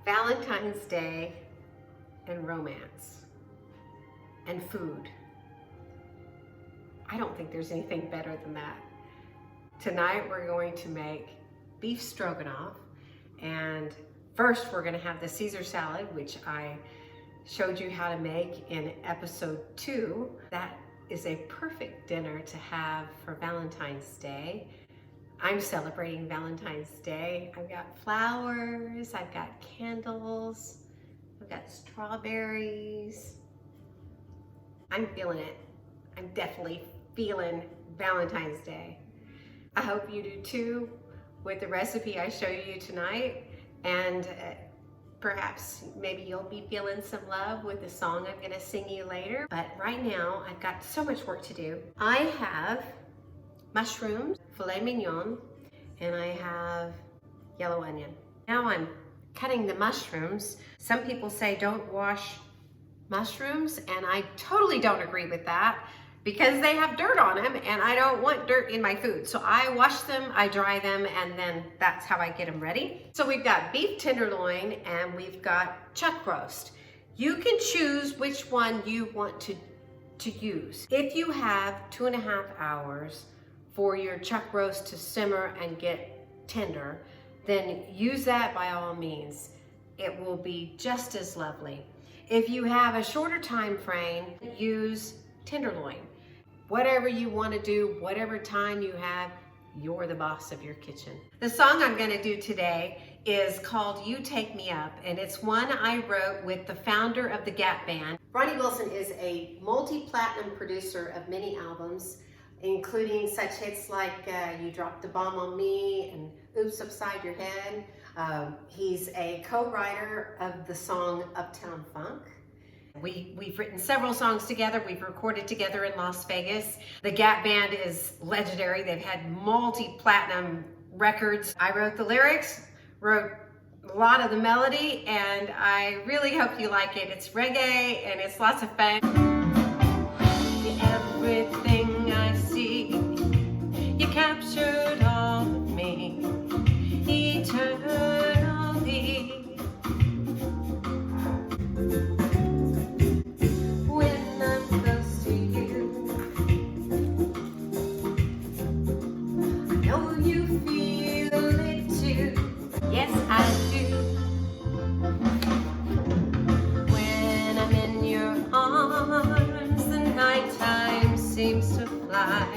Valentine's Day and romance and food. I don't think there's anything better than that. Tonight we're going to make beef stroganoff, and first we're going to have the Caesar salad, which I showed you how to make in episode 2. That is a perfect dinner to have for Valentine's Day. I'm celebrating Valentine's Day. I've got flowers, I've got candles, I've got strawberries. I'm feeling it. I'm definitely feeling Valentine's Day. I hope you do too with the recipe I show you tonight, and perhaps maybe you'll be feeling some love with the song I'm gonna sing you later. But right now, I've got so much work to do. I have mushrooms, filet mignon, and I have yellow onion. Now I'm cutting the mushrooms. Some people say don't wash mushrooms, and I totally don't agree with that because they have dirt on them, and I don't want dirt in my food. So I wash them, I dry them, and then that's how I get them ready. So we've got beef tenderloin and we've got chuck roast. You can choose which one you want to use. If you have 2.5 hours for your chuck roast to simmer and get tender, then use that by all means. It will be just as lovely. If you have a shorter time frame, use tenderloin. Whatever you want to do, whatever time you have, you're the boss of your kitchen. The song I'm going to do today is called You Take Me Up, and it's one I wrote with the founder of the Gap Band. Ronnie Wilson is a multi-platinum producer of many albums, including such hits like You Dropped the Bomb on Me and Oops Upside Your Head. He's a co-writer of the song Uptown Funk. We've written several songs together. We've recorded together in Las Vegas. The Gap Band is legendary. They've had multi-platinum records. I wrote the lyrics, wrote a lot of the melody, and I really hope you like it. It's reggae and it's lots of fun. Everything I see, you captured all of me, eternally. When I'm close to you, I know you feel it too. Yes, I do. When I'm in your arms, the nighttime seems to fly.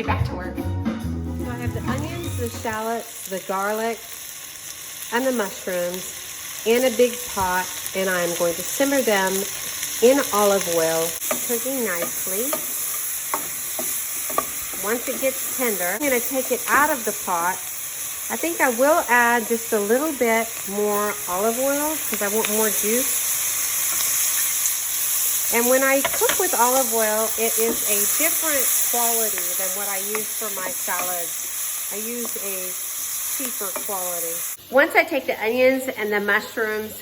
back to work. So I have the onions, the shallots, the garlic, and the mushrooms in a big pot, and I'm going to simmer them in olive oil, cooking nicely. Once it gets tender, I'm going to take it out of the pot. I think I will add just a little bit more olive oil because I want more juice. And when I cook with olive oil, it is a different quality than what I use for my salads. I use a cheaper quality. Once I take the onions and the mushrooms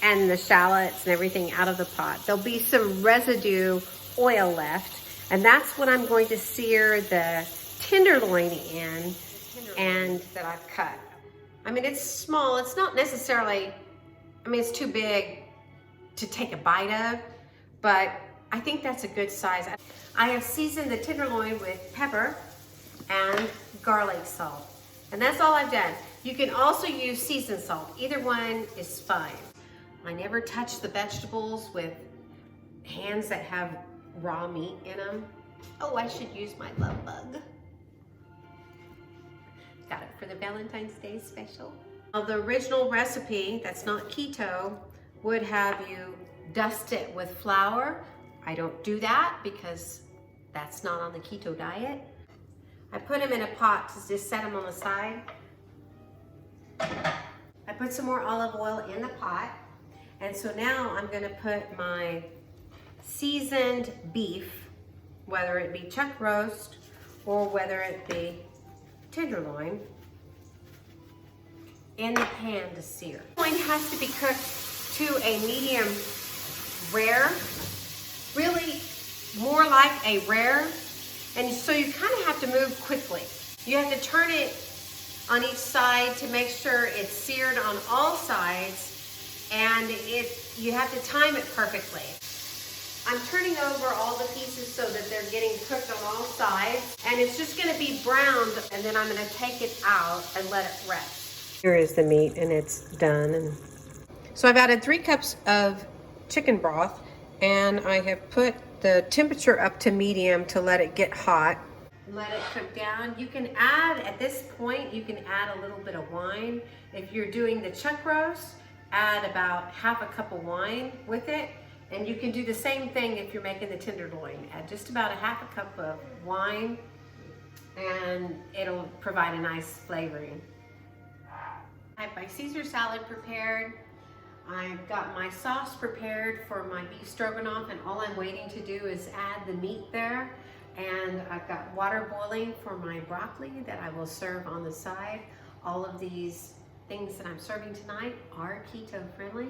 and the shallots and everything out of the pot, there'll be some residue oil left. And that's what I'm going to sear the tenderloin in, and that I've cut. I mean, it's small. It's not necessarily, I mean, it's too big to take a bite of, but I think that's a good size. I have seasoned the tenderloin with pepper and garlic salt, and that's all I've done. You can also use seasoned salt. Either one is fine. I never touch the vegetables with hands that have raw meat in them. Oh, I should use my love bug. Got it for the Valentine's Day special. Now, the original recipe, that's not keto, would have you dust it with flour. I don't do that because that's not on the keto diet. I put them in a pot to just set them on the side. I put some more olive oil in the pot. And so now I'm gonna put my seasoned beef, whether it be chuck roast or whether it be tenderloin, in the pan to sear. Tenderloin has to be cooked to a medium rare, really more like a rare, and so you kind of have to move quickly. You have to turn it on each side to make sure it's seared on all sides, and you have to time it perfectly. I'm turning over all the pieces so that they're getting cooked on all sides, and it's just gonna be browned, and then I'm gonna take it out and let it rest. Here is the meat, and it's done. And so I've added 3 cups of chicken broth, and I have put the temperature up to medium to let it get hot. Let it cook down. You can add, at this point, you can add a little bit of wine. If you're doing the chuck roast, add about half a cup of wine with it. And you can do the same thing if you're making the tenderloin. Add just about a half a cup of wine, and it'll provide a nice flavoring. I have my Caesar salad prepared. I've got my sauce prepared for my beef stroganoff, and all I'm waiting to do is add the meat there. And I've got water boiling for my broccoli that I will serve on the side. All of these things that I'm serving tonight are keto friendly.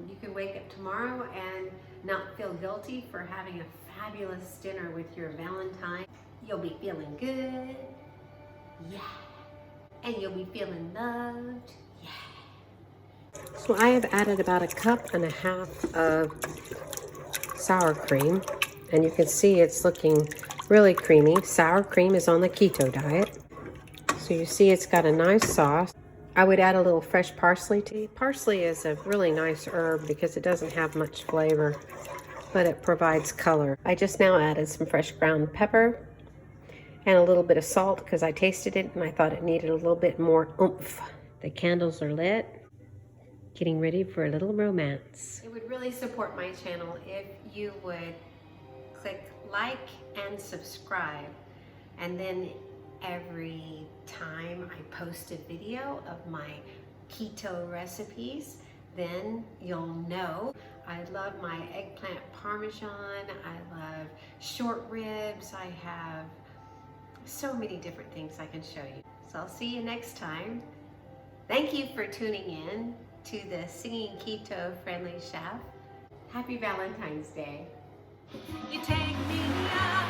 You can wake up tomorrow and not feel guilty for having a fabulous dinner with your Valentine. You'll be feeling good, yeah. And you'll be feeling loved, yeah. So I have added about 1.5 cups of sour cream, and you can see it's looking really creamy. Sour cream is on the keto diet. So you see it's got a nice sauce. I would add a little fresh parsley to. Parsley is a really nice herb because it doesn't have much flavor, but it provides color. I just now added some fresh ground pepper and a little bit of salt because I tasted it and I thought it needed a little bit more oomph. The candles are lit, getting ready for a little romance. It would really support my channel if you would click like and subscribe, and then every time I post a video of my keto recipes, then you'll know. I love my eggplant parmesan. I love short ribs. I have so many different things I can show you. So I'll see you next time. Thank you for tuning in to the Singing Keto Friendly Chef. Happy Valentine's Day. You take me out.